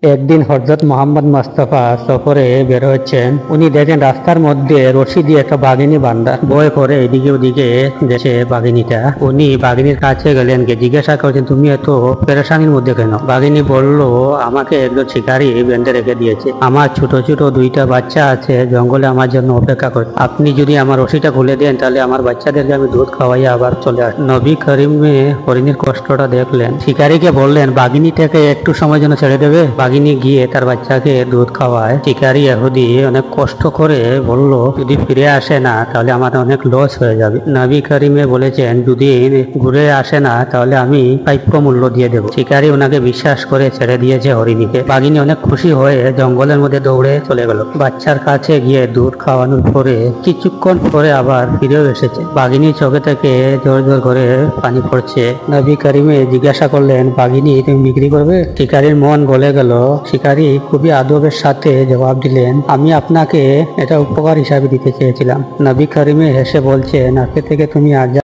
একদিন হযরত মোহাম্মদ মোস্তফা সফরে বের হচ্ছেন। উনি দেখেন রাস্তার মধ্যে রশি দিয়ে একটা বাঘিনী বান্ধা। ভয় করে এদিকে ওদিকে দেখে বাঘিনীটা। উনি বাঘিনীর কাছে গেলেন, গিয়ে জিজ্ঞাসা করছেন, তুমি এত পেরেশানির মধ্যে কেন? বাঘিনী বলল, আমাকে একজন শিকারী বেঁধে রেখে দিয়েছে। আমার ছোট ছোট দুইটা বাচ্চা আছে, জঙ্গলে আমার জন্য অপেক্ষা করে। আপনি যদি আমার রশিটা খুলে দেন, তাহলে আমার বাচ্চাদেরকে আমি দুধ খাওয়াইয়া আবার চলে আসবো। নবী করিমে হরিণীর কষ্টটা দেখলেন। শিকারীকে বললেন, বাঘিনীটাকে একটু সময় জন্য ছেড়ে দেবে। বাঘিনী গিয়ে তার বাচ্চাকে দুধ খাওয়ায়। শিকারী ইহুদি অনেক কষ্ট করে বলল, যদি ফিরে আসে না তাহলে আমার অনেক লস হয়ে যাবে। নবী করিমে বলেছেন, যদি ঘুরে আসে না তাহলে আমি প্রাপ্য মূল্য দিয়ে দেবো। শিকারী ওনাকে বিশ্বাস করে ছেড়ে দিয়েছে হরিণীকে। বাঘিনী অনেক খুশি হয়ে জঙ্গলের মধ্যে দৌড়ে চলে গেল। বাচ্চার কাছে গিয়ে দুধ খাওয়ানোর পরে কিছুক্ষণ পরে আবার ফিরেও এসেছে। বাঘিনী চোখে থেকে জোর জোর করে পানি পড়ছে। নবী করিমে জিজ্ঞাসা করলেন, বাঘিনী তুমি বিক্রি করবে? শিকারীর মন গলে গেল। শিকারী খুবই আদবের সাথে জবাব দিলেন, আমি আপনাকে এটা উপকার হিসাবে দিতে চেয়েছিলাম। নবী করিমে হেসে বলছেন, আজকে থেকে তুমি আজ